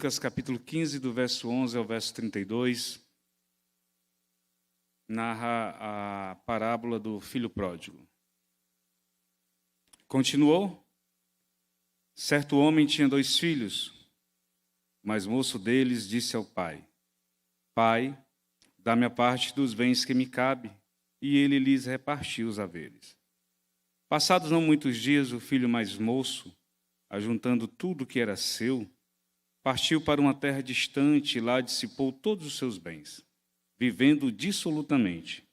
Lucas capítulo 15, do verso 11 ao verso 32, narra a parábola do filho pródigo. Continuou: certo homem tinha 2 filhos, o mais moço deles disse ao pai: Pai, dá-me a parte dos bens que me cabe. E ele lhes repartiu os haveres. Passados não muitos dias, o filho mais moço, ajuntando tudo que era seu, partiu para uma terra distante e lá dissipou todos os seus bens, vivendo dissolutamente.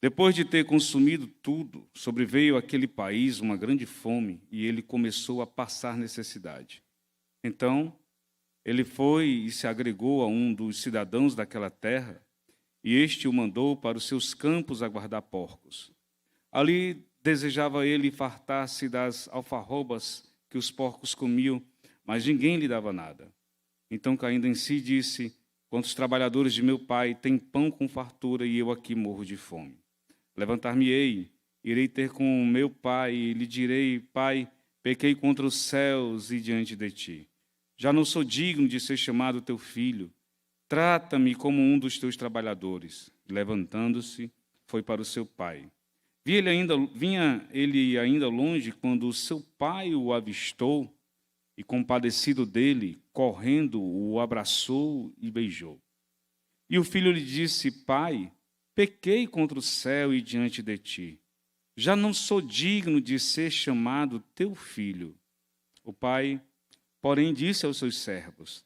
Depois de ter consumido tudo, sobreveio àquele país uma grande fome e ele começou a passar necessidade. Então, ele foi e se agregou a um dos cidadãos daquela terra, e este o mandou para os seus campos a guardar porcos. Ali desejava ele fartar-se das alfarrobas que os porcos comiam, mas ninguém lhe dava nada. Então, caindo em si, disse: quantos trabalhadores de meu pai têm pão com fartura e eu aqui morro de fome? Levantar-me-ei, irei ter com meu pai e lhe direi: Pai, pequei contra os céus e diante de ti. Já não sou digno de ser chamado teu filho. Trata-me como um dos teus trabalhadores. Levantando-se, foi para o seu pai. Vinha ele ainda longe quando o seu pai o avistou e, compadecido dele, correndo, o abraçou e beijou. E o filho lhe disse: Pai, pequei contra o céu e diante de ti. Já não sou digno de ser chamado teu filho. O pai, porém, disse aos seus servos: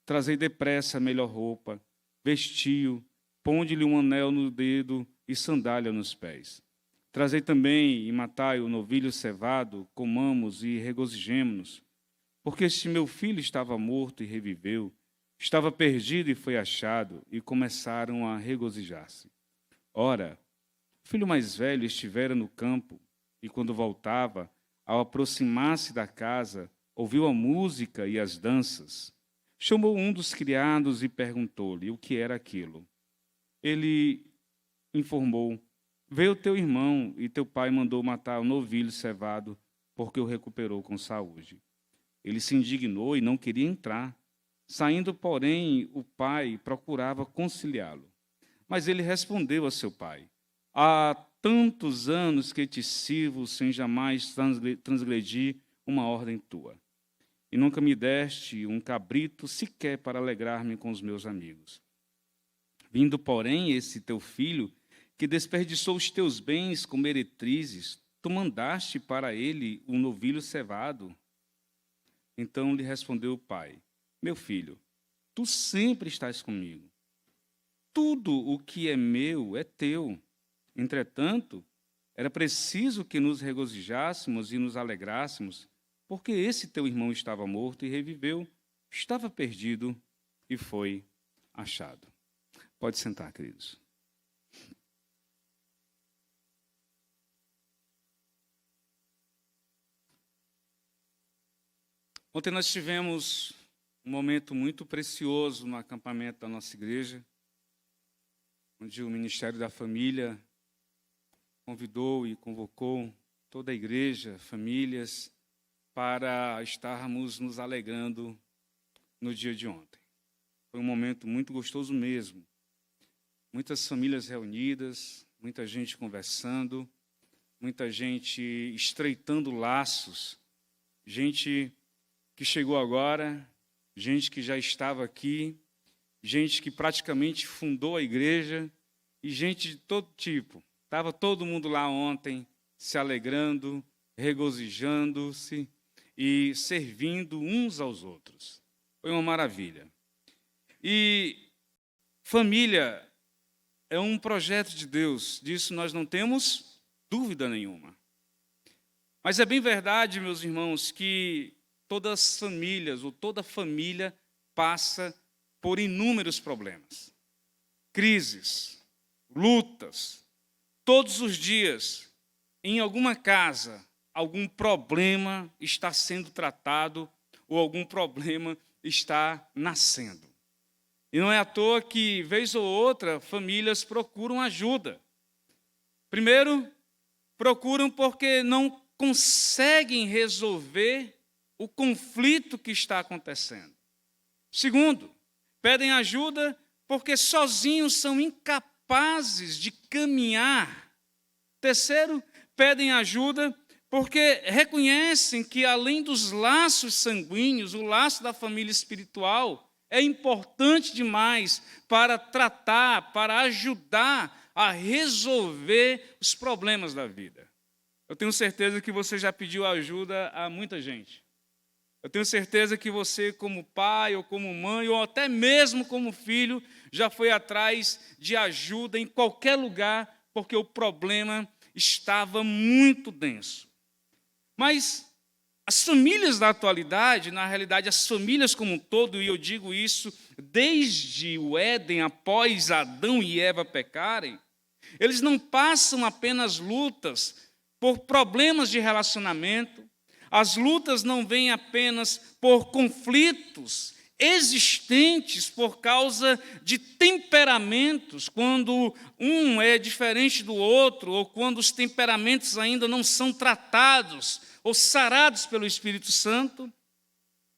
trazei depressa a melhor roupa, vestiu, ponde-lhe um anel no dedo e sandália nos pés. Trazei também e matai o novilho cevado, comamos e regozijemo-nos. Porque este meu filho estava morto e reviveu, estava perdido e foi achado, e começaram a regozijar-se. Ora, o filho mais velho estivera no campo, e quando voltava, ao aproximar-se da casa, ouviu a música e as danças. Chamou um dos criados e perguntou-lhe o que era aquilo. Ele informou: veio teu irmão e teu pai mandou matar o novilho cevado, porque o recuperou com saúde. Ele se indignou e não queria entrar. Saindo, porém, o pai procurava conciliá-lo. Mas ele respondeu a seu pai: há tantos anos que te sirvo sem jamais transgredir uma ordem tua. E nunca me deste um cabrito sequer para alegrar-me com os meus amigos. Vindo, porém, esse teu filho, que desperdiçou os teus bens com meretrizes, tu mandaste para ele um novilho cevado. Então lhe respondeu o pai: meu filho, tu sempre estás comigo. Tudo o que é meu é teu. Entretanto, era preciso que nos regozijássemos e nos alegrássemos, porque esse teu irmão estava morto e reviveu, estava perdido e foi achado. Pode sentar, queridos. Ontem nós tivemos um momento muito precioso no acampamento da nossa igreja, onde o Ministério da Família convidou e convocou toda a igreja, famílias, para estarmos nos alegrando no dia de ontem. Foi um momento muito gostoso mesmo. Muitas famílias reunidas, muita gente conversando, muita gente estreitando laços, gente que chegou agora, gente que já estava aqui, gente que praticamente fundou a igreja e gente de todo tipo. Estava todo mundo lá ontem se alegrando, regozijando-se e servindo uns aos outros. Foi uma maravilha. E família é um projeto de Deus, disso nós não temos dúvida nenhuma. Mas é bem verdade, meus irmãos, que todas as famílias, ou toda família, passa por inúmeros problemas. Crises, lutas. Todos os dias, em alguma casa, algum problema está sendo tratado ou algum problema está nascendo. E não é à toa que, vez ou outra, famílias procuram ajuda. Primeiro, procuram porque não conseguem resolver o conflito que está acontecendo. Segundo, pedem ajuda porque sozinhos são incapazes de caminhar. Terceiro, pedem ajuda porque reconhecem que, além dos laços sanguíneos, o laço da família espiritual é importante demais para tratar, para ajudar a resolver os problemas da vida. Eu tenho certeza que você já pediu ajuda a muita gente. Eu tenho certeza que você, como pai, ou como mãe, ou até mesmo como filho, já foi atrás de ajuda em qualquer lugar, porque o problema estava muito denso. Mas as famílias da atualidade, na realidade, as famílias como um todo, e eu digo isso desde o Éden, após Adão e Eva pecarem, eles não passam apenas lutas por problemas de relacionamento. As lutas não vêm apenas por conflitos existentes por causa de temperamentos, quando um é diferente do outro, ou quando os temperamentos ainda não são tratados ou sarados pelo Espírito Santo.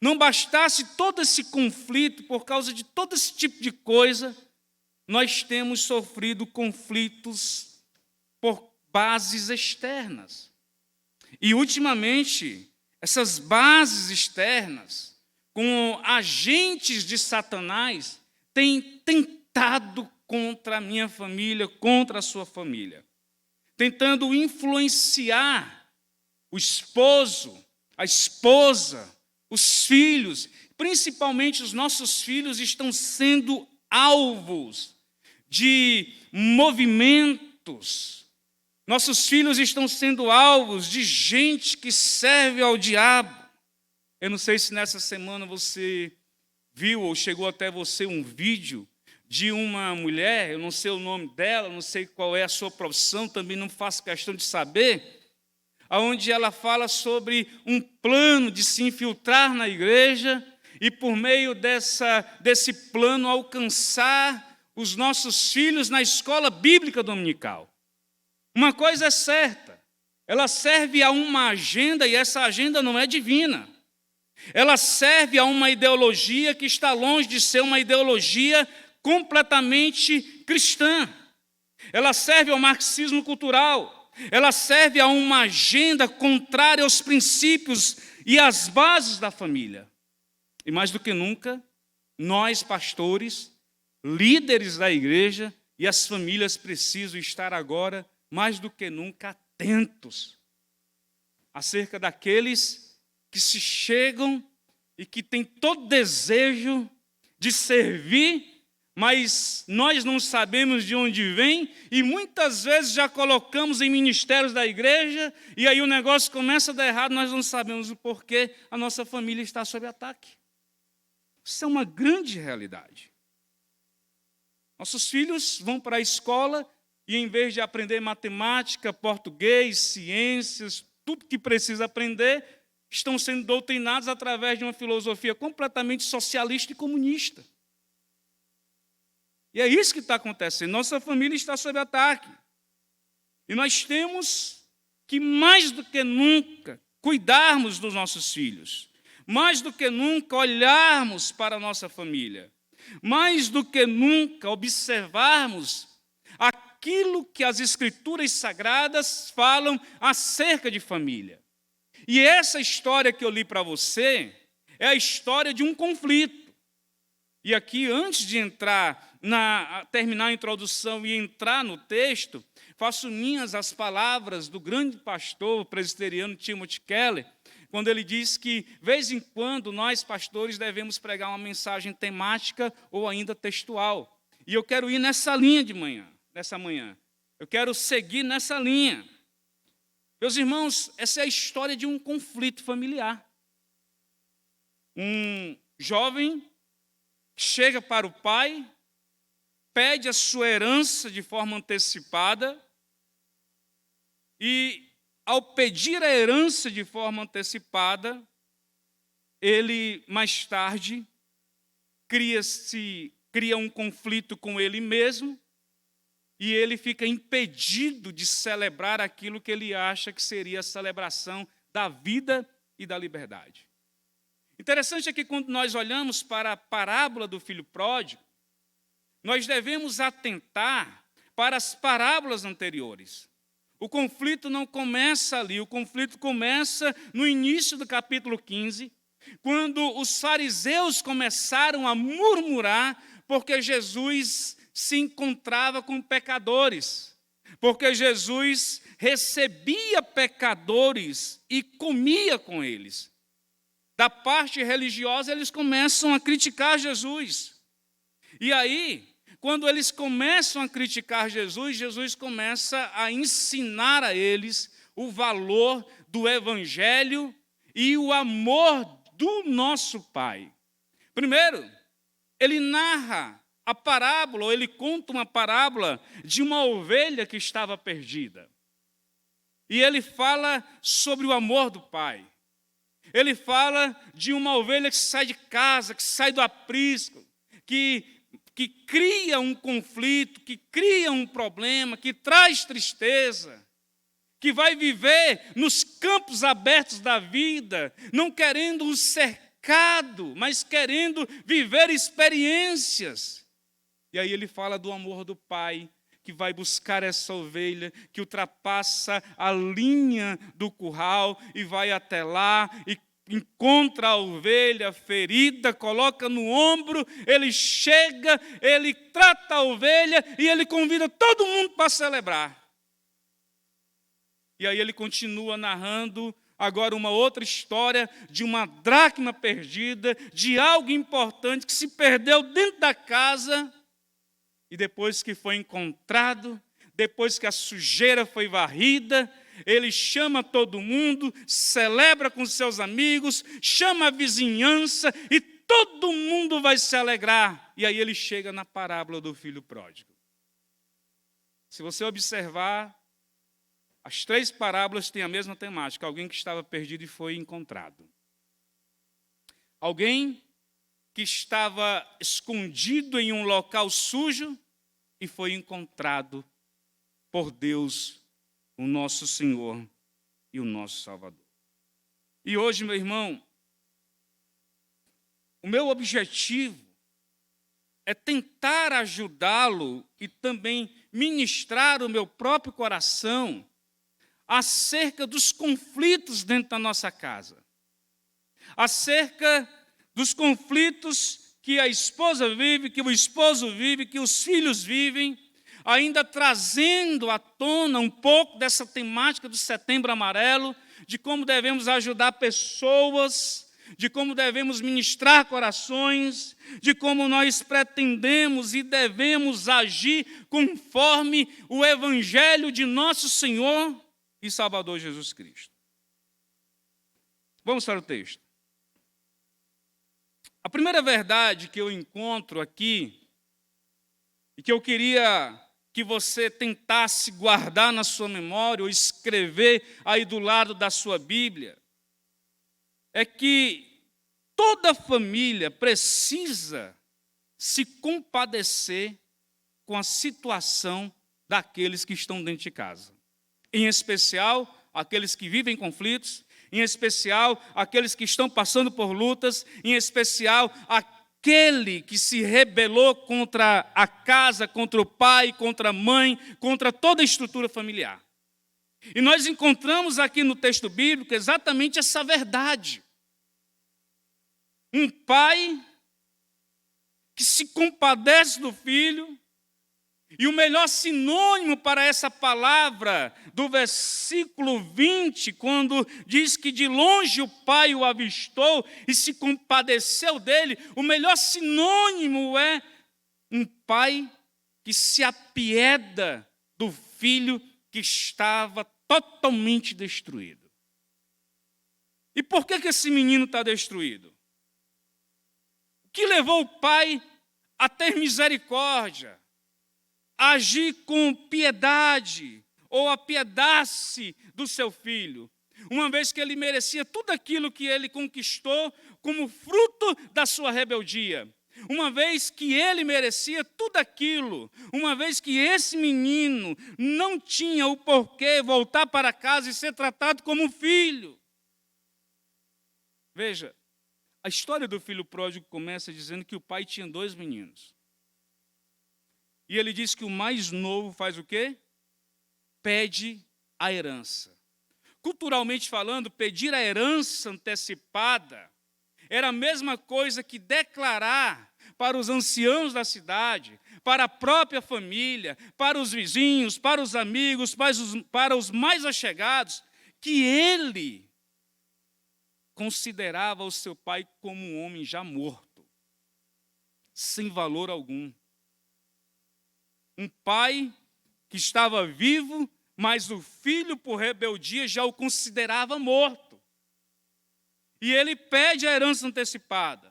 Não bastasse todo esse conflito, por causa de todo esse tipo de coisa, nós temos sofrido conflitos por bases externas. E, ultimamente, essas bases externas, com agentes de Satanás, têm tentado contra a minha família, contra a sua família, tentando influenciar o esposo, a esposa, os filhos, principalmente os nossos filhos estão sendo alvos de movimentos. Nossos filhos estão sendo alvos de gente que serve ao diabo. Eu não sei se nessa semana você viu ou chegou até você um vídeo de uma mulher, eu não sei o nome dela, não sei qual é a sua profissão, também não faço questão de saber, onde ela fala sobre um plano de se infiltrar na igreja e, por meio desse plano, alcançar os nossos filhos na escola bíblica dominical. Uma coisa é certa, ela serve a uma agenda e essa agenda não é divina. Ela serve a uma ideologia que está longe de ser uma ideologia completamente cristã. Ela serve ao marxismo cultural. Ela serve a uma agenda contrária aos princípios e às bases da família. E mais do que nunca, nós, pastores, líderes da igreja e as famílias precisam estar agora, mais do que nunca, atentos acerca daqueles que se chegam e que têm todo desejo de servir, mas nós não sabemos de onde vem e muitas vezes já colocamos em ministérios da igreja e aí o negócio começa a dar errado, nós não sabemos o porquê, a nossa família está sob ataque. Isso é uma grande realidade. Nossos filhos vão para a escola e, em vez de aprender matemática, português, ciências, tudo que precisa aprender, estão sendo doutrinados através de uma filosofia completamente socialista e comunista. E é isso que está acontecendo. Nossa família está sob ataque. E nós temos que, mais do que nunca, cuidarmos dos nossos filhos. Mais do que nunca, olharmos para a nossa família. Mais do que nunca, observarmos aquilo que as Escrituras Sagradas falam acerca de família. E essa história que eu li para você é a história de um conflito. E aqui, antes de terminar a introdução e entrar no texto, faço minhas as palavras do grande pastor presbiteriano Timothy Keller, quando ele diz que, de vez em quando, nós, pastores, devemos pregar uma mensagem temática ou ainda textual. E eu quero ir nessa linha nessa manhã. Eu quero seguir nessa linha. Meus irmãos, essa é a história de um conflito familiar. Um jovem chega para o pai, pede a sua herança de forma antecipada e, ao pedir a herança de forma antecipada, ele, mais tarde, cria um conflito com ele mesmo e ele fica impedido de celebrar aquilo que ele acha que seria a celebração da vida e da liberdade. Interessante é que quando nós olhamos para a parábola do filho pródigo, nós devemos atentar para as parábolas anteriores. O conflito não começa ali, o conflito começa no início do capítulo 15, quando os fariseus começaram a murmurar porque Jesus se encontrava com pecadores, porque Jesus recebia pecadores e comia com eles. Da parte religiosa, eles começam a criticar Jesus. E aí, quando eles começam a criticar Jesus, Jesus começa a ensinar a eles o valor do Evangelho e o amor do nosso Pai. Primeiro, ele narra a parábola, ou ele conta uma parábola de uma ovelha que estava perdida. E ele fala sobre o amor do Pai. Ele fala de uma ovelha que sai de casa, que sai do aprisco, que cria um conflito, que cria um problema, que traz tristeza, que vai viver nos campos abertos da vida, não querendo um cercado, mas querendo viver experiências. E aí ele fala do amor do Pai, que vai buscar essa ovelha, que ultrapassa a linha do curral e vai até lá e encontra a ovelha ferida, coloca no ombro, ele chega, ele trata a ovelha e ele convida todo mundo para celebrar. E aí ele continua narrando agora uma outra história de uma dracma perdida, de algo importante que se perdeu dentro da casa. E depois que foi encontrado, depois que a sujeira foi varrida, ele chama todo mundo, celebra com seus amigos, chama a vizinhança e todo mundo vai se alegrar. E aí ele chega na parábola do filho pródigo. Se você observar, as 3 parábolas têm a mesma temática: alguém que estava perdido e foi encontrado. Alguém que estava escondido em um local sujo e foi encontrado por Deus, o nosso Senhor e o nosso Salvador. E hoje, meu irmão, o meu objetivo é tentar ajudá-lo e também ministrar o meu próprio coração acerca dos conflitos dentro da nossa casa, acerca dos conflitos que a esposa vive, que o esposo vive, que os filhos vivem, ainda trazendo à tona um pouco dessa temática do Setembro Amarelo, de como devemos ajudar pessoas, de como devemos ministrar corações, de como nós pretendemos e devemos agir conforme o Evangelho de nosso Senhor e Salvador Jesus Cristo. Vamos para o texto. A primeira verdade que eu encontro aqui, e que eu queria que você tentasse guardar na sua memória, ou escrever aí do lado da sua Bíblia, é que toda família precisa se compadecer com a situação daqueles que estão dentro de casa. Em especial, aqueles que vivem conflitos, em especial, aqueles que estão passando por lutas, em especial, aquele que se rebelou contra a casa, contra o pai, contra a mãe, contra toda a estrutura familiar. E nós encontramos aqui no texto bíblico exatamente essa verdade. Um pai que se compadece do filho, e o melhor sinônimo para essa palavra do versículo 20, quando diz que de longe o pai o avistou e se compadeceu dele, o melhor sinônimo é um pai que se apieda do filho que estava totalmente destruído. E por que esse menino está destruído? O que levou o pai a ter misericórdia, a agir com piedade, ou apiedar-se do seu filho, uma vez que ele merecia tudo aquilo que ele conquistou como fruto da sua rebeldia, uma vez que ele merecia tudo aquilo, uma vez que esse menino não tinha o porquê voltar para casa e ser tratado como um filho. Veja, A história do filho pródigo começa dizendo que o pai tinha 2 meninos. E ele diz que o mais novo faz o quê? Pede a herança. Culturalmente falando, pedir a herança antecipada era a mesma coisa que declarar para os anciãos da cidade, para a própria família, para os vizinhos, para os amigos, para os mais allegados, que ele considerava o seu pai como um homem já morto, sem valor algum. Um pai que estava vivo, mas o filho, por rebeldia, já o considerava morto. E ele pede a herança antecipada.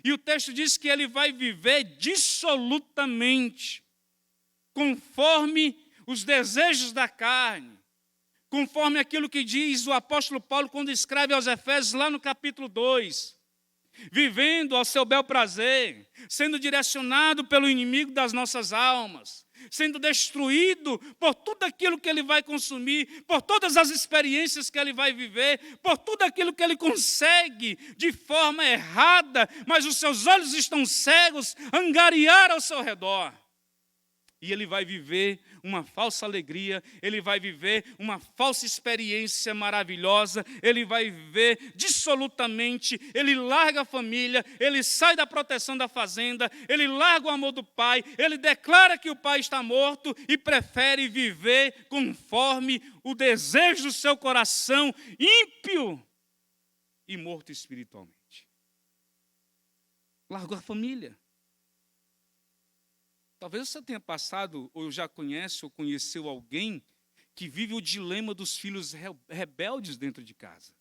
E o texto diz que ele vai viver dissolutamente, conforme os desejos da carne, conforme aquilo que diz o apóstolo Paulo quando escreve aos Efésios, lá no capítulo 2. Vivendo ao seu bel prazer, sendo direcionado pelo inimigo das nossas almas, sendo destruído por tudo aquilo que ele vai consumir, por todas as experiências que ele vai viver, por tudo aquilo que ele consegue de forma errada, mas os seus olhos estão cegos, angariar ao seu redor. E ele vai viver uma falsa alegria, ele vai viver uma falsa experiência maravilhosa, ele vai viver dissolutamente, ele larga a família, ele sai da proteção da fazenda, ele larga o amor do pai, ele declara que o pai está morto e prefere viver conforme o desejo do seu coração ímpio e morto espiritualmente. Largou a família. Talvez você tenha passado, ou já conhece, ou conheceu alguém que vive o dilema dos filhos rebeldes dentro de casa.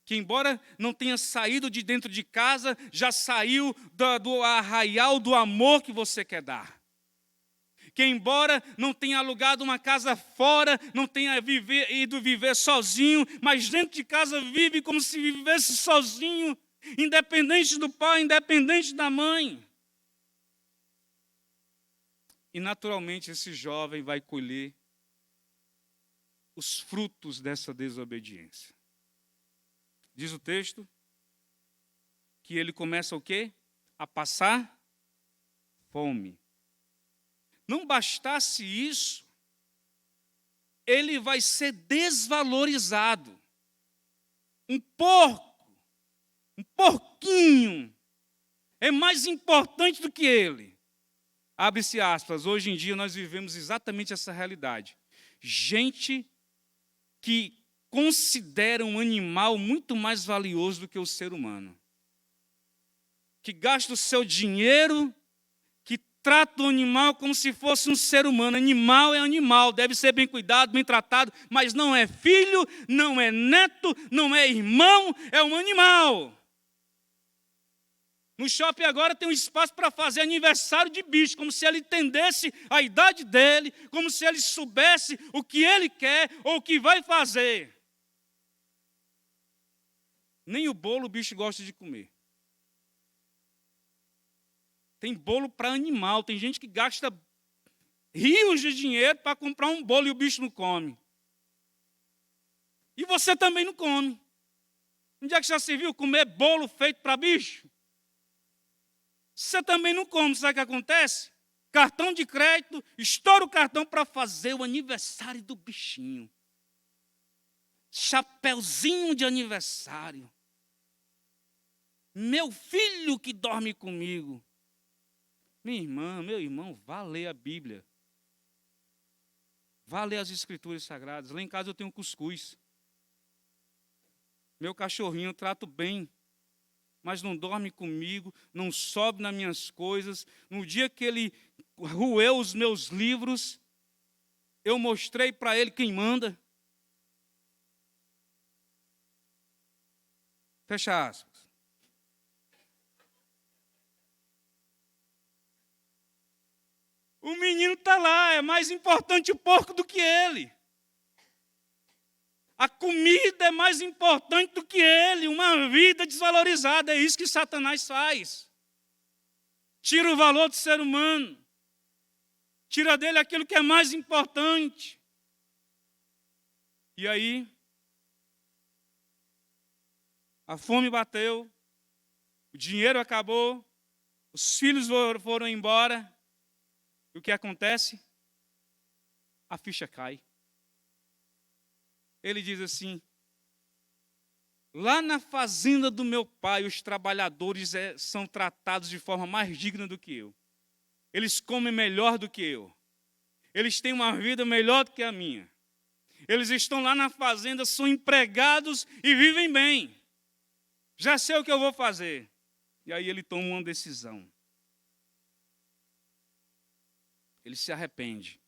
Que embora não tenha saído de dentro de casa, já saiu do arraial do amor que você quer dar. Que embora não tenha alugado uma casa fora, não tenha ido viver sozinho, mas dentro de casa vive como se vivesse sozinho, independente do pai, independente da mãe. E naturalmente esse jovem vai colher os frutos dessa desobediência. Diz o texto que ele começa o quê? A passar fome. Não bastasse isso, ele vai ser desvalorizado. Um porquinho, é mais importante do que ele. Abre-se aspas, hoje em dia nós vivemos exatamente essa realidade. Gente que considera um animal muito mais valioso do que o ser humano. Que gasta o seu dinheiro, que trata o animal como se fosse um ser humano. Animal é animal, deve ser bem cuidado, bem tratado, mas não é filho, não é neto, não é irmão, é um animal. No shopping agora tem um espaço para fazer aniversário de bicho, como se ele entendesse a idade dele, como se ele soubesse o que ele quer ou o que vai fazer. Nem o bolo o bicho gosta de comer. Tem bolo para animal, tem gente que gasta rios de dinheiro para comprar um bolo e o bicho não come. E você também não come. Onde é que já se viu comer bolo feito para bicho? Você também não come, sabe o que acontece? Cartão de crédito, estoura o cartão para fazer o aniversário do bichinho. Chapeuzinho de aniversário. Meu filho que dorme comigo. Minha irmã, meu irmão, vá ler a Bíblia. Vá ler as Escrituras Sagradas. Lá em casa eu tenho cuscuz. Meu cachorrinho eu trato bem, mas não dorme comigo, não sobe nas minhas coisas. No dia que ele roeu os meus livros, eu mostrei para ele quem manda. Fecha aspas. O menino está lá, é mais importante o porco do que ele. A comida é mais importante do que ele, uma vida desvalorizada, é isso que Satanás faz. Tira o valor do ser humano, tira dele aquilo que é mais importante. E aí, a fome bateu, o dinheiro acabou, os filhos foram embora. E o que acontece? A ficha cai. Ele diz assim: lá na fazenda do meu pai, os trabalhadores são tratados de forma mais digna do que eu. Eles comem melhor do que eu. Eles têm uma vida melhor do que a minha. Eles estão lá na fazenda, são empregados e vivem bem. Já sei o que eu vou fazer. E aí ele toma uma decisão. Ele se arrepende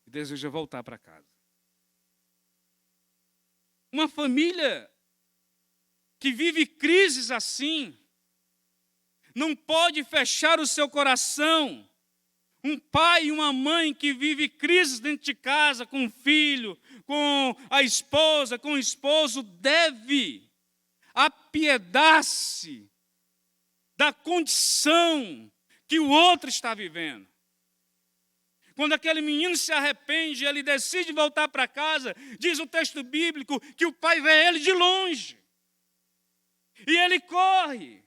e deseja voltar para casa. Uma família que vive crises assim não pode fechar o seu coração. Um pai e uma mãe que vive crises dentro de casa, com o filho, com a esposa, com o esposo, deve apiedar-se da condição que o outro está vivendo. Quando aquele menino se arrepende, ele decide voltar para casa, diz o texto bíblico que o pai vê ele de longe. E ele corre,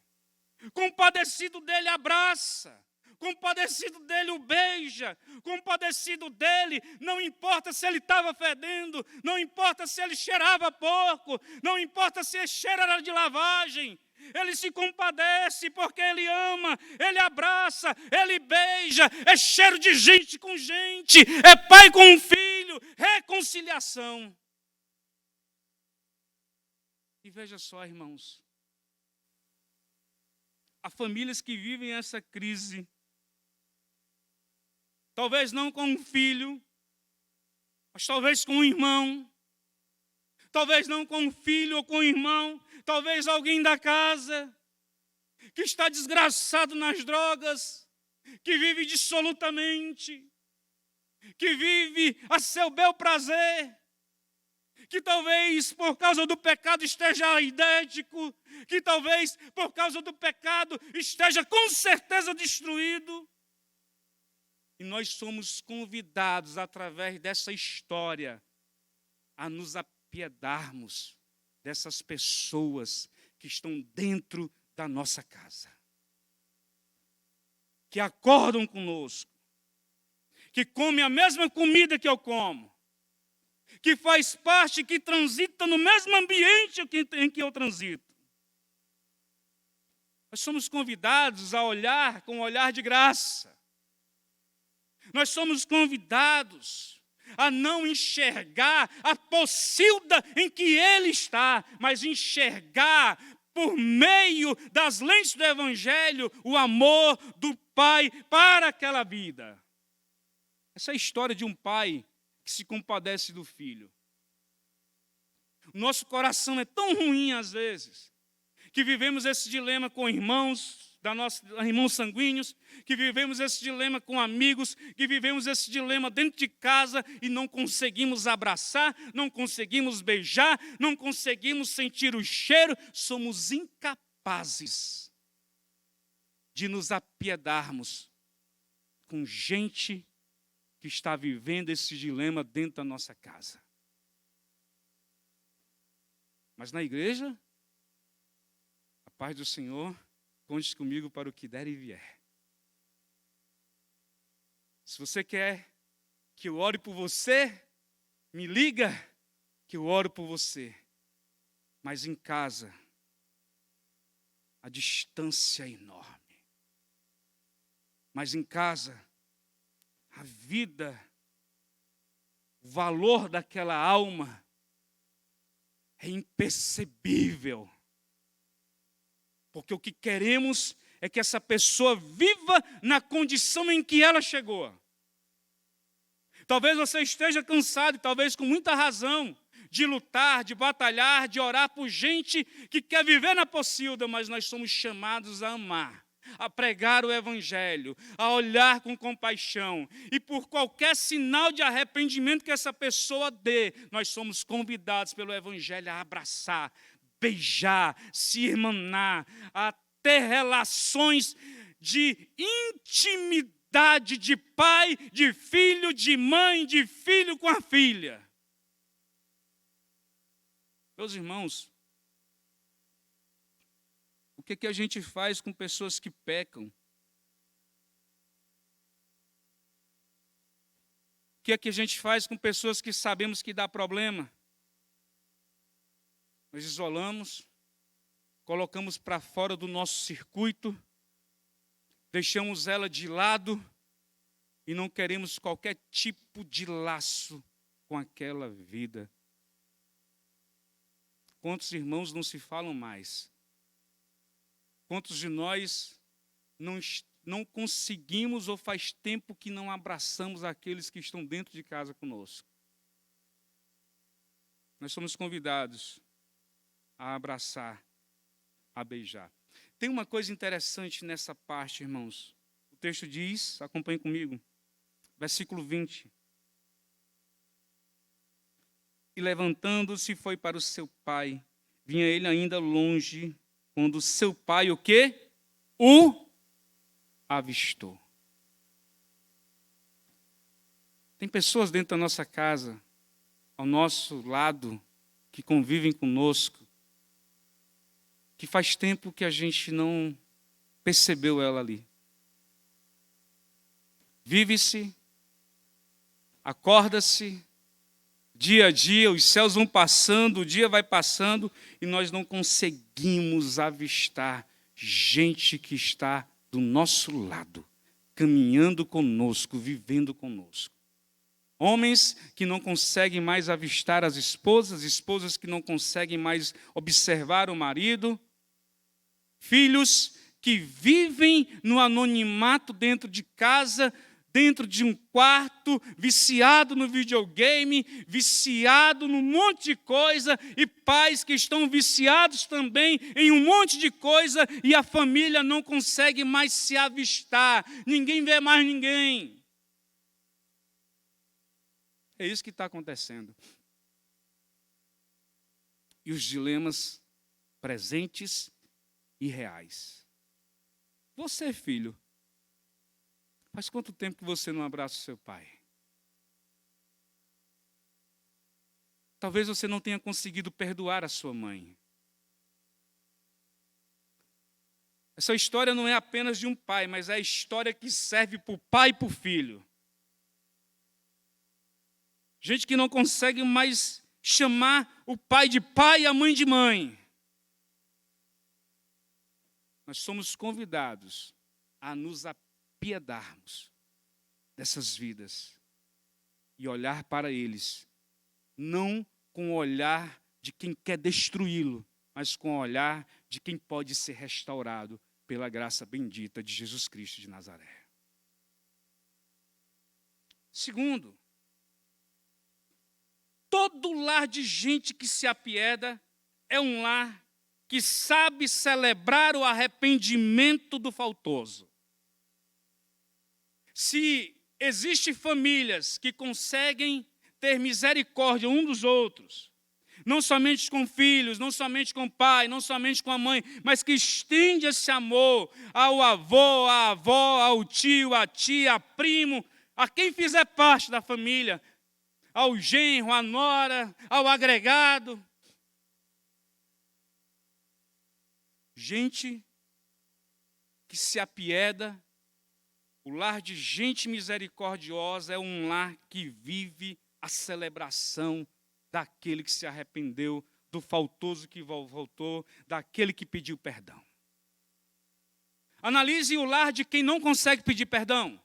compadecido dele abraça, compadecido dele o beija, compadecido dele, não importa se ele estava fedendo, não importa se ele cheirava porco, não importa se o cheiro era de lavagem. Ele se compadece porque ele ama, ele abraça, ele beija, é cheiro de gente com gente, é pai com filho, reconciliação. E veja só, irmãos, há famílias que vivem essa crise, talvez não com um filho, mas talvez com um irmão, talvez não com um filho ou com um irmão, talvez alguém da casa que está desgraçado nas drogas, que vive dissolutamente, que vive a seu bel prazer, que talvez por causa do pecado esteja aidético, que talvez por causa do pecado esteja com certeza destruído. E nós somos convidados através dessa história a nos apiedarmos dessas pessoas que estão dentro da nossa casa, que acordam conosco, que comem a mesma comida que eu como, que faz parte, que transita no mesmo ambiente em que eu transito. Nós somos convidados a olhar com um olhar de graça. Nós somos convidados a não enxergar a pocilga em que ele está, mas enxergar por meio das lentes do Evangelho o amor do Pai para aquela vida. Essa é a história de um pai que se compadece do filho. O nosso coração é tão ruim às vezes, que vivemos esse dilema com irmãos, irmãos sanguíneos, que vivemos esse dilema com amigos, que vivemos esse dilema dentro de casa e não conseguimos abraçar, não conseguimos beijar, não conseguimos sentir o cheiro, somos incapazes de nos apiedarmos com gente que está vivendo esse dilema dentro da nossa casa. Mas na igreja, a paz do Senhor, conte comigo para o que der e vier. Se você quer que eu ore por você, me liga que eu oro por você. Mas em casa, a distância é enorme. Mas em casa, a vida, o valor daquela alma é impercebível. Porque o que queremos é que essa pessoa viva na condição em que ela chegou. Talvez você esteja cansado, e talvez com muita razão, de lutar, de batalhar, de orar por gente que quer viver na pocilga, mas nós somos chamados a amar, a pregar o Evangelho, a olhar com compaixão. E por qualquer sinal de arrependimento que essa pessoa dê, nós somos convidados pelo Evangelho a abraçar, beijar, se irmanar, a ter relações de intimidade de pai, de filho, de mãe, de filho com a filha. Meus irmãos, que que a gente faz com pessoas que pecam? O que é que a gente faz com pessoas que sabemos que dá problema? Nós isolamos, colocamos para fora do nosso circuito, deixamos ela de lado e não queremos qualquer tipo de laço com aquela vida. Quantos irmãos não se falam mais? Quantos de nós não conseguimos ou faz tempo que não abraçamos aqueles que estão dentro de casa conosco? Nós somos convidados a abraçar, a beijar. Tem uma coisa interessante nessa parte, irmãos. O texto diz, acompanhe comigo, versículo 20. E levantando-se foi para o seu pai. Vinha ele ainda longe, quando seu pai o quê? O avistou. Tem pessoas dentro da nossa casa, ao nosso lado, que convivem conosco, que faz tempo que a gente não percebeu ela ali. Vive-se, acorda-se, dia a dia, os céus vão passando, o dia vai passando, e nós não conseguimos avistar gente que está do nosso lado, caminhando conosco, vivendo conosco. Homens que não conseguem mais avistar as esposas, esposas que não conseguem mais observar o marido, filhos que vivem no anonimato dentro de casa, dentro de um quarto, viciado no videogame, viciado num monte de coisa, e pais que estão viciados também em um monte de coisa, e a família não consegue mais se avistar, ninguém vê mais ninguém. É isso que está acontecendo. E os dilemas presentes e reais. Você, filho, faz quanto tempo que você não abraça o seu pai? Talvez você não tenha conseguido perdoar a sua mãe. Essa história não é apenas de um pai, mas é a história que serve para o pai e para o filho. Gente que não consegue mais chamar o pai de pai e a mãe de mãe. Nós somos convidados a nos apiedarmos dessas vidas e olhar para eles, não com o olhar de quem quer destruí-lo, mas com o olhar de quem pode ser restaurado pela graça bendita de Jesus Cristo de Nazaré. Segundo, todo lar de gente que se apieda é um lar que sabe celebrar o arrependimento do faltoso. Se existem famílias que conseguem ter misericórdia um dos outros, não somente com filhos, não somente com o pai, não somente com a mãe, mas que estende esse amor ao avô, à avó, ao tio, à tia, a primo, a quem fizer parte da família, ao genro, à nora, ao agregado. Gente que se apieda, o lar de gente misericordiosa é um lar que vive a celebração daquele que se arrependeu, do faltoso que voltou, daquele que pediu perdão. Analise o lar de quem não consegue pedir perdão.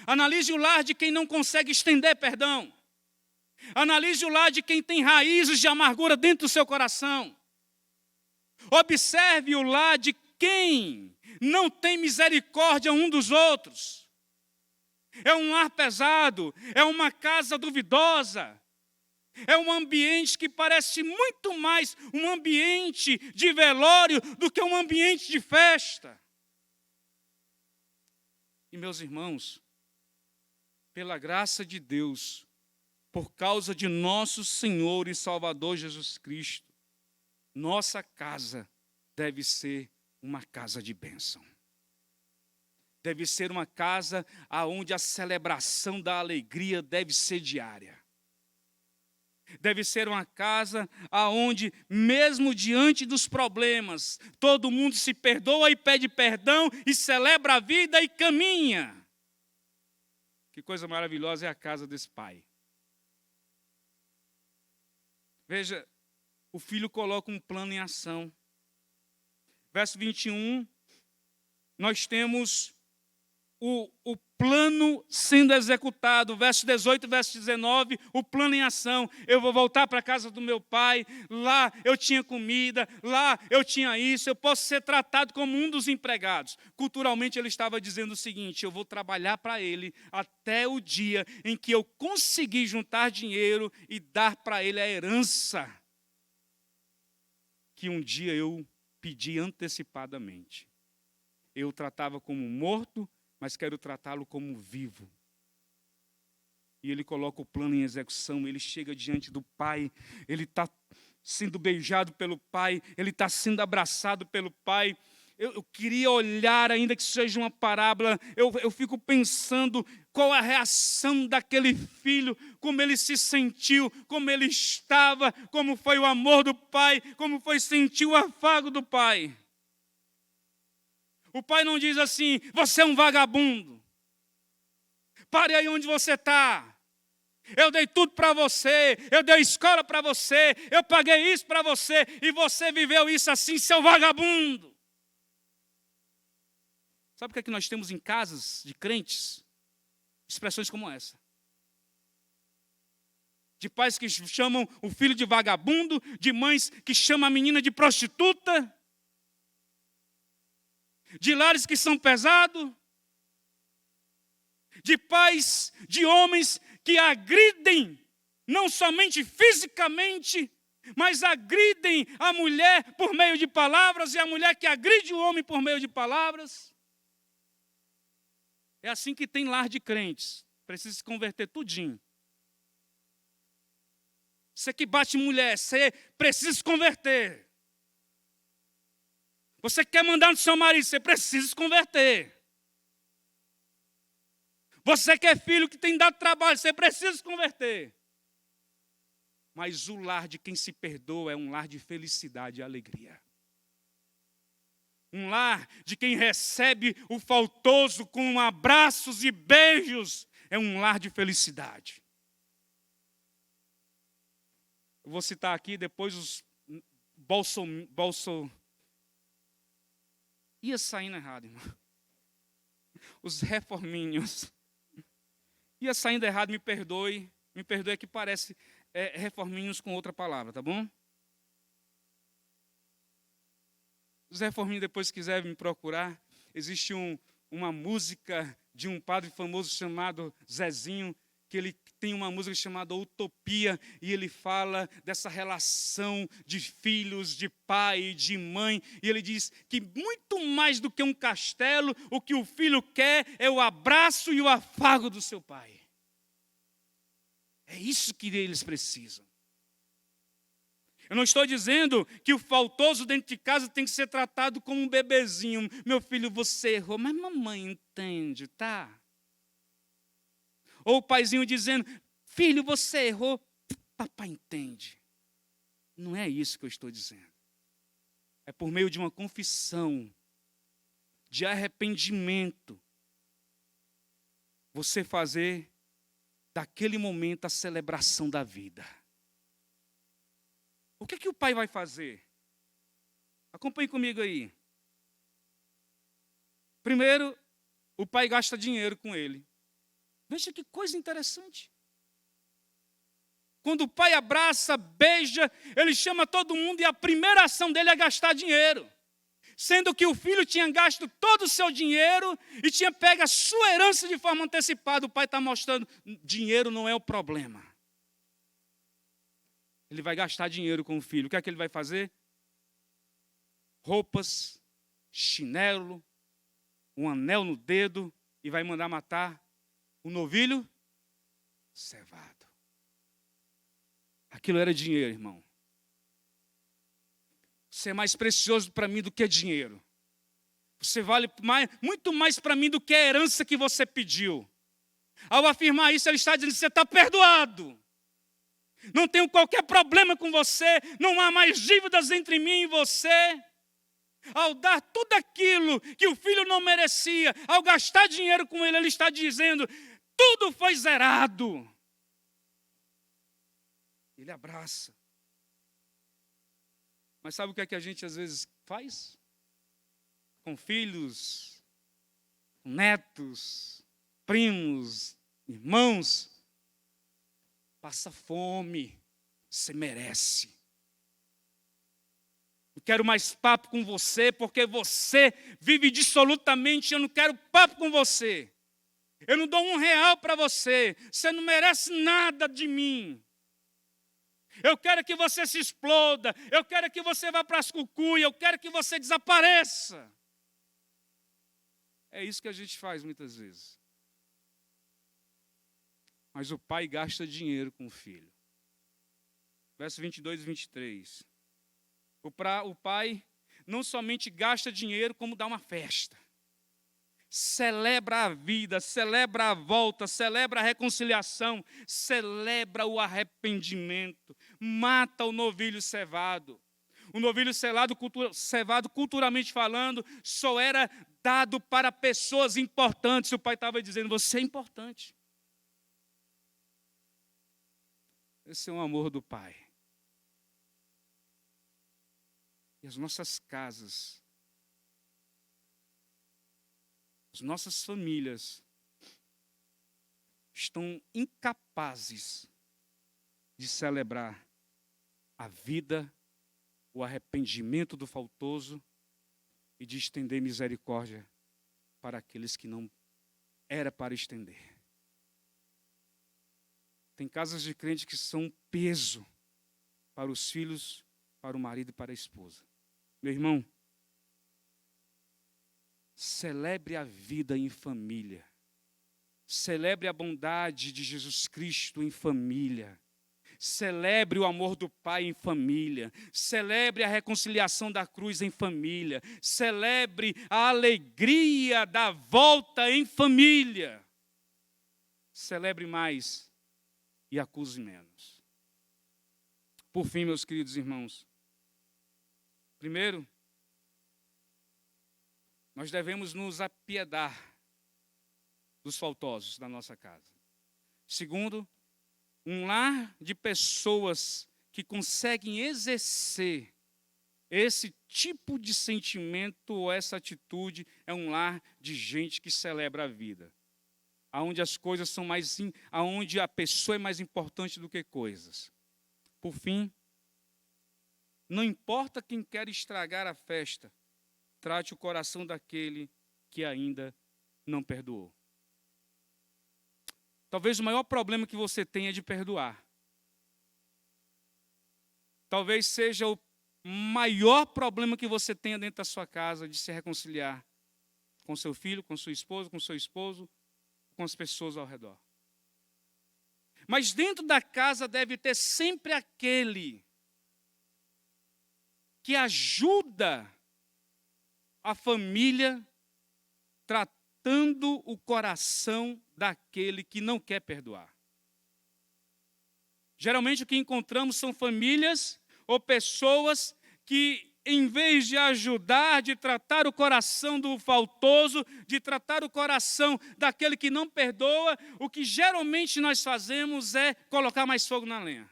Analise o lar de quem não consegue estender perdão. Analise o lar de quem tem raízes de amargura dentro do seu coração. Observe o lar de quem não tem misericórdia um dos outros. É um lar pesado, é uma casa duvidosa, é um ambiente que parece muito mais um ambiente de velório do que um ambiente de festa. E meus irmãos, pela graça de Deus, por causa de nosso Senhor e Salvador Jesus Cristo, nossa casa deve ser uma casa de bênção. Deve ser uma casa onde a celebração da alegria deve ser diária. Deve ser uma casa aonde, mesmo diante dos problemas, todo mundo se perdoa e pede perdão e celebra a vida e caminha. Que coisa maravilhosa é a casa desse pai. Veja, o filho coloca um plano em ação. Verso 21, nós temos o plano sendo executado. Verso 18, verso 19, o plano em ação. Eu vou voltar para a casa do meu pai, lá eu tinha comida, lá eu tinha isso, eu posso ser tratado como um dos empregados. Culturalmente ele estava dizendo o seguinte: eu vou trabalhar para ele até o dia em que eu conseguir juntar dinheiro e dar para ele a herança que um dia eu pedi antecipadamente. Eu o tratava como morto, mas quero tratá-lo como vivo. E ele coloca o plano em execução, ele chega diante do pai, ele está sendo beijado pelo pai, ele está sendo abraçado pelo pai. Eu queria olhar, ainda que seja uma parábola, eu fico pensando qual a reação daquele filho, como ele se sentiu, como ele estava, como foi o amor do pai, como foi sentir o afago do pai. O pai não diz assim: você é um vagabundo, pare aí onde você está. Eu dei tudo para você, eu dei escola para você, eu paguei isso para você, e você viveu isso assim, seu vagabundo. Sabe o que é que nós temos em casas de crentes? Expressões como essa. De pais que chamam o filho de vagabundo, de mães que chamam a menina de prostituta, de lares que são pesados, de pais, de homens que agridem, não somente fisicamente, mas agridem a mulher por meio de palavras, e a mulher que agride o homem por meio de palavras. É assim que tem lar de crentes, precisa se converter tudinho. Você que bate mulher, você precisa se converter. Você quer mandar no seu marido, você precisa se converter. Você que é filho que tem dado trabalho, você precisa se converter. Mas o lar de quem se perdoa é um lar de felicidade e alegria. Um lar de quem recebe o faltoso com abraços e beijos é um lar de felicidade. Eu vou citar aqui depois os ia saindo errado, irmão. Os reforminhos. Ia saindo errado, me perdoe que parece reforminhos com outra palavra, tá bom? Os reforminhos, depois se quiserem me procurar, existe uma música de um padre famoso chamado Zezinho, que ele tem uma música chamada Utopia, e ele fala dessa relação de filhos, de pai e de mãe, e ele diz que muito mais do que um castelo, o que o filho quer é o abraço e o afago do seu pai. É isso que eles precisam. Eu não estou dizendo que o faltoso dentro de casa tem que ser tratado como um bebezinho. Meu filho, você errou, mas mamãe entende, tá? Ou o paizinho dizendo: filho, você errou, papai entende. Não é isso que eu estou dizendo. É por meio de uma confissão, de arrependimento, você fazer daquele momento a celebração da vida. O que o pai vai fazer? Acompanhe comigo aí. Primeiro, o pai gasta dinheiro com ele. Veja que coisa interessante. Quando o pai abraça, beija, ele chama todo mundo e a primeira ação dele é gastar dinheiro. Sendo que o filho tinha gasto todo o seu dinheiro e tinha pego a sua herança de forma antecipada. O pai está mostrando: dinheiro não é o problema. Ele vai gastar dinheiro com o filho. O que é que ele vai fazer? Roupas, chinelo, um anel no dedo, e vai mandar matar o novilho cevado. Aquilo era dinheiro, irmão. Você é mais precioso para mim do que dinheiro. Você vale muito mais para mim do que a herança que você pediu. Ao afirmar isso, ele está dizendo: você está perdoado. Não tenho qualquer problema com você. Não há mais dívidas entre mim e você. Ao dar tudo aquilo que o filho não merecia, ao gastar dinheiro com ele, ele está dizendo, tudo foi zerado. Ele abraça. Mas sabe o que é que a gente às vezes faz? Com filhos, com netos, primos, irmãos. Passa fome, você merece. Não quero mais papo com você, porque você vive dissolutamente, eu não quero papo com você. Eu não dou R$1 para você, você não merece nada de mim. Eu quero que você se exploda, eu quero que você vá para as cucuias, eu quero que você desapareça. É isso que a gente faz muitas vezes. Mas o pai gasta dinheiro com o filho. Verso 22 e 23. O pai não somente gasta dinheiro, como dá uma festa. Celebra a vida, celebra a volta, celebra a reconciliação, celebra o arrependimento, mata o novilho cevado. O novilho cevado, culturalmente falando, só era dado para pessoas importantes. O pai estava dizendo, você é importante. Esse é o amor do pai. E as nossas casas, as nossas famílias estão incapazes de celebrar a vida, o arrependimento do faltoso e de estender misericórdia para aqueles que não era para estender. Tem casas de crente que são um peso para os filhos, para o marido e para a esposa. Meu irmão, celebre a vida em família. Celebre a bondade de Jesus Cristo em família. Celebre o amor do Pai em família. Celebre a reconciliação da cruz em família. Celebre a alegria da volta em família. Celebre mais e acuse menos. Por fim, meus queridos irmãos, primeiro, nós devemos nos apiedar dos faltosos da nossa casa. Segundo, um lar de pessoas que conseguem exercer esse tipo de sentimento ou essa atitude é um lar de gente que celebra a vida. Onde as coisas são mais, onde a pessoa é mais importante do que coisas. Por fim, não importa quem quer estragar a festa, trate o coração daquele que ainda não perdoou. Talvez o maior problema que você tenha é de perdoar. Talvez seja o maior problema que você tenha dentro da sua casa de se reconciliar com seu filho, com sua esposa, com seu esposo, com as pessoas ao redor. Mas dentro da casa deve ter sempre aquele que ajuda a família tratando o coração daquele que não quer perdoar. Geralmente o que encontramos são famílias ou pessoas que, em vez de ajudar, de tratar o coração do faltoso, de tratar o coração daquele que não perdoa, o que geralmente nós fazemos é colocar mais fogo na lenha.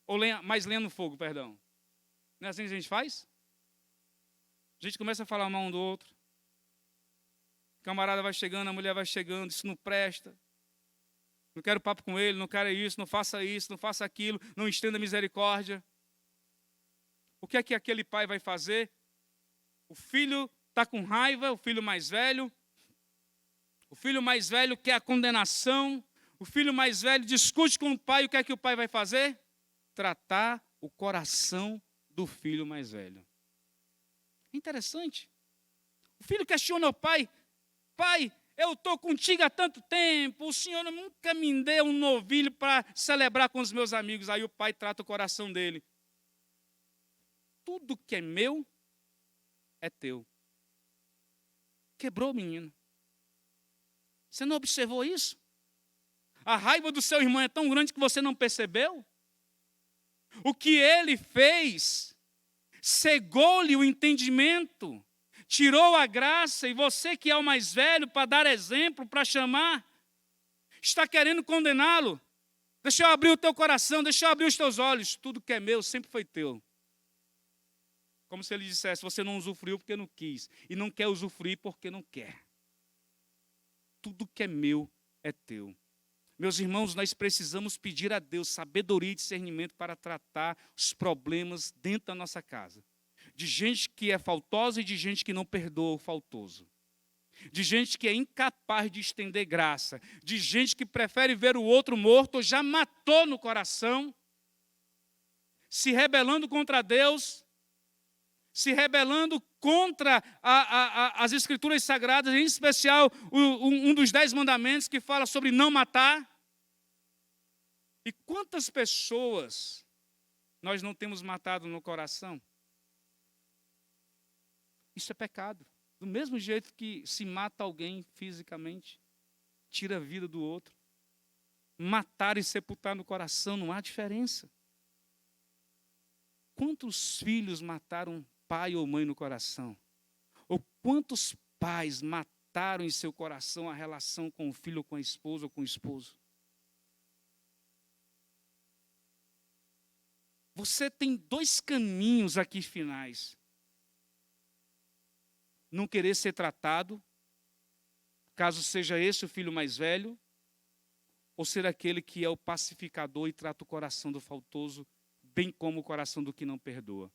Ou mais lenha no fogo, perdão. Não é assim que a gente faz? A gente começa a falar mal um do outro. O camarada vai chegando, a mulher vai chegando, isso não presta. Não quero papo com ele, não quero isso, não faça aquilo, não estenda misericórdia. O que é que aquele pai vai fazer? O filho está com raiva, o filho mais velho. O filho mais velho quer a condenação. O filho mais velho discute com o pai. O que é que o pai vai fazer? Tratar o coração do filho mais velho. Interessante. O filho questiona o pai. Pai, eu estou contigo há tanto tempo. O senhor nunca me deu um novilho para celebrar com os meus amigos. Aí o pai trata o coração dele. Tudo que é meu é teu. Quebrou o menino. Você não observou isso? A raiva do seu irmão é tão grande que você não percebeu? O que ele fez cegou-lhe o entendimento, tirou a graça, e você que é o mais velho, para dar exemplo, para chamar, está querendo condená-lo. Deixa eu abrir o teu coração, deixa eu abrir os teus olhos. Tudo que é meu sempre foi teu. Como se ele dissesse, você não usufruiu porque não quis, e não quer usufruir porque não quer. Tudo que é meu é teu. Meus irmãos, nós precisamos pedir a Deus sabedoria e discernimento para tratar os problemas dentro da nossa casa. De gente que é faltosa e de gente que não perdoa o faltoso. De gente que é incapaz de estender graça. De gente que prefere ver o outro morto ou já matou no coração, se rebelando contra Deus, se rebelando contra as Escrituras Sagradas, em especial um dos 10 mandamentos que fala sobre não matar. E quantas pessoas nós não temos matado no coração? Isso é pecado. Do mesmo jeito que se mata alguém fisicamente, tira a vida do outro. Matar e sepultar no coração não há diferença. Quantos filhos mataram pai ou mãe no coração? Ou quantos pais mataram em seu coração a relação com o filho, ou com a esposa, ou com o esposo? Você tem 2 caminhos aqui finais. Não querer ser tratado, caso seja esse o filho mais velho, ou ser aquele que é o pacificador e trata o coração do faltoso, bem como o coração do que não perdoa.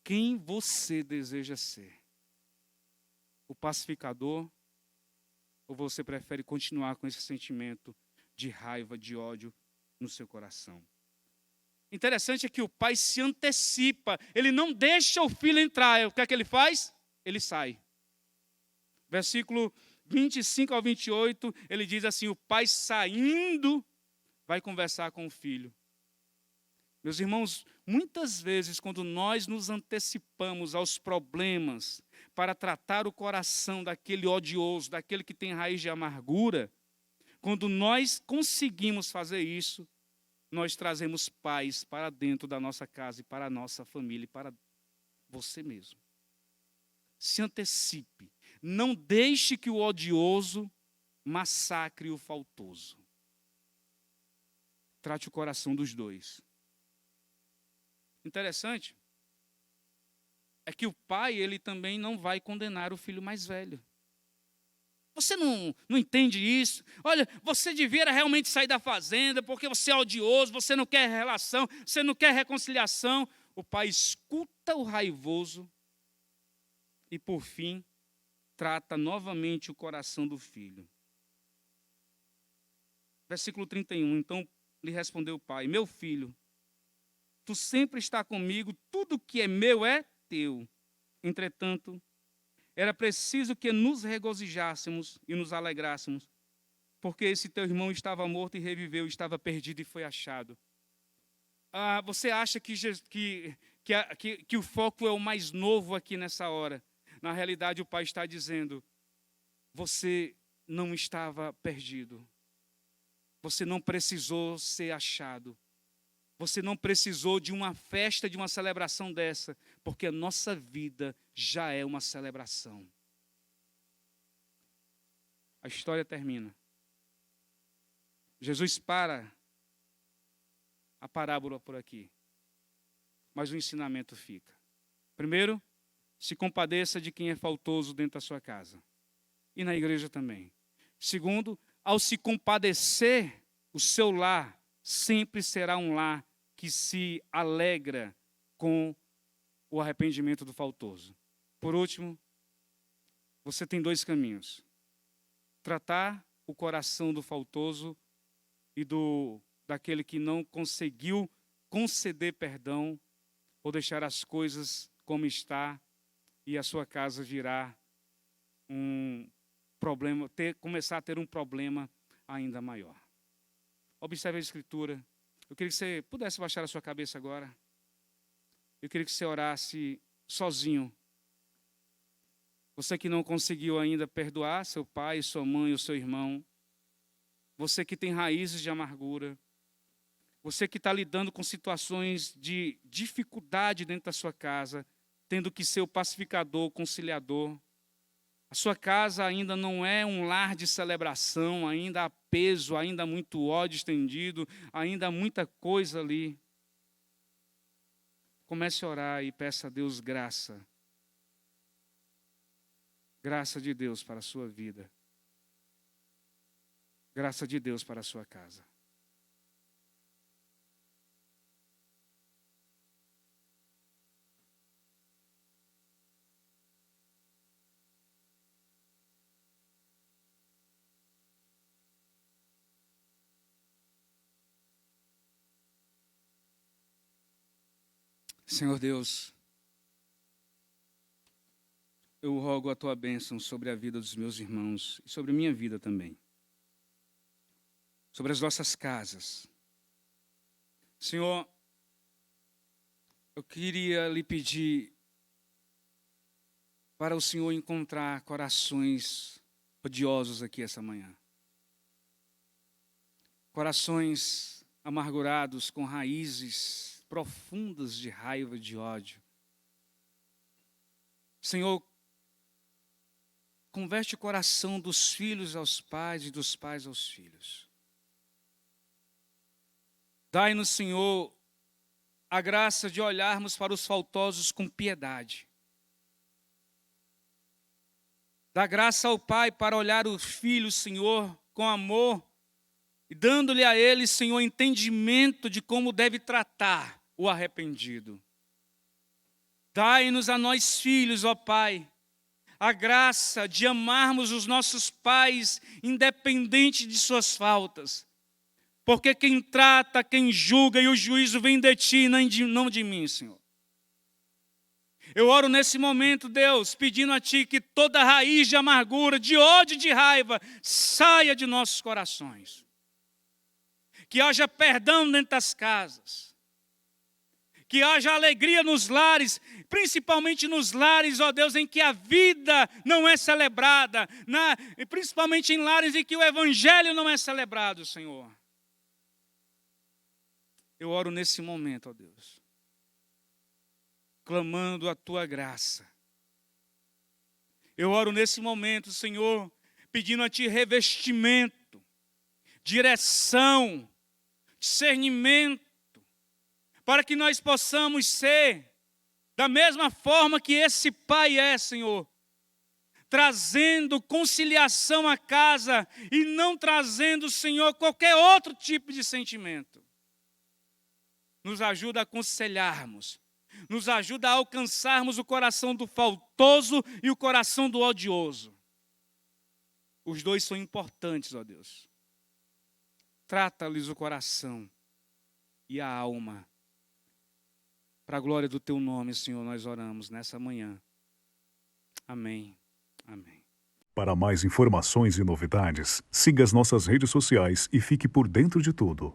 Quem você deseja ser? O pacificador? Ou você prefere continuar com esse sentimento de raiva, de ódio no seu coração? Interessante é que o pai se antecipa, ele não deixa o filho entrar. O que é que ele faz? Ele sai. Versículo 25 ao 28, ele diz assim: o pai saindo vai conversar com o filho. Meus irmãos, muitas vezes quando nós nos antecipamos aos problemas para tratar o coração daquele odioso, daquele que tem raiz de amargura, quando nós conseguimos fazer isso, nós trazemos paz para dentro da nossa casa e para a nossa família e para você mesmo. Se antecipe. Não deixe que o odioso massacre o faltoso. Trate o coração dos dois. Interessante é que o pai, ele também não vai condenar o filho mais velho. Você não entende isso? Olha, você devia realmente sair da fazenda porque você é odioso, você não quer relação, você não quer reconciliação. O pai escuta o raivoso e, por fim, trata novamente o coração do filho. Versículo 31, então lhe respondeu o pai: meu filho, tu sempre está comigo, tudo que é meu é teu. Entretanto, era preciso que nos regozijássemos e nos alegrássemos, porque esse teu irmão estava morto e reviveu, estava perdido e foi achado. Você acha que o foco é o mais novo aqui nessa hora? Na realidade, o pai está dizendo: você não estava perdido. Você não precisou ser achado. Você não precisou de uma festa, de uma celebração dessa, porque a nossa vida já é uma celebração. A história termina. Jesus para a parábola por aqui, mas o ensinamento fica. Primeiro, se compadeça de quem é faltoso dentro da sua casa e na igreja também. Segundo, ao se compadecer, o seu lar sempre será um lar que se alegra com o arrependimento do faltoso. Por último, você tem 2 caminhos: tratar o coração do faltoso e daquele que não conseguiu conceder perdão, ou deixar as coisas como está e a sua casa virar um problema, começar a ter um problema ainda maior. Observe a Escritura. Eu queria que você pudesse baixar a sua cabeça agora. Eu queria que você orasse sozinho. Você que não conseguiu ainda perdoar seu pai, sua mãe ou seu irmão. Você que tem raízes de amargura. Você que está lidando com situações de dificuldade dentro da sua casa, tendo que ser o pacificador, o conciliador. A sua casa ainda não é um lar de celebração, ainda há peso, ainda há muito ódio estendido, ainda há muita coisa ali. Comece a orar e peça a Deus graça. Graça de Deus para a sua vida. Graça de Deus para a sua casa. Senhor Deus, eu rogo a tua bênção sobre a vida dos meus irmãos e sobre a minha vida também. Sobre as nossas casas. Senhor, eu queria lhe pedir para o Senhor encontrar corações odiosos aqui essa manhã. Corações amargurados com raízes profundas de raiva e de ódio. Senhor, converte o coração dos filhos aos pais e dos pais aos filhos. Dai-nos, Senhor, a graça de olharmos para os faltosos com piedade. Dá graça ao Pai para olhar o Filho, Senhor, com amor e dando-lhe a ele, Senhor, entendimento de como deve tratar o arrependido. Dai-nos a nós filhos, ó Pai, a graça de amarmos os nossos pais independente de suas faltas. Porque quem trata, quem julga e o juízo vem de ti, não de mim, Senhor. Eu oro nesse momento, Deus, pedindo a ti que toda raiz de amargura, de ódio e de raiva saia de nossos corações. Que haja perdão dentro das casas. Que haja alegria nos lares, principalmente nos lares, ó Deus, em que a vida não é celebrada, principalmente em lares em que o evangelho não é celebrado, Senhor. Eu oro nesse momento, ó Deus, clamando a tua graça. Eu oro nesse momento, Senhor, pedindo a ti revestimento, direção, discernimento, para que nós possamos ser da mesma forma que esse pai é, Senhor, trazendo conciliação à casa e não trazendo, Senhor, qualquer outro tipo de sentimento. Nos ajuda a aconselharmos, nos ajuda a alcançarmos o coração do faltoso e o coração do odioso. Os dois são importantes, ó Deus. Trata-lhes o coração e a alma. Para a glória do teu nome, Senhor, nós oramos nessa manhã. Amém. Amém. Para mais informações e novidades, siga as nossas redes sociais e fique por dentro de tudo.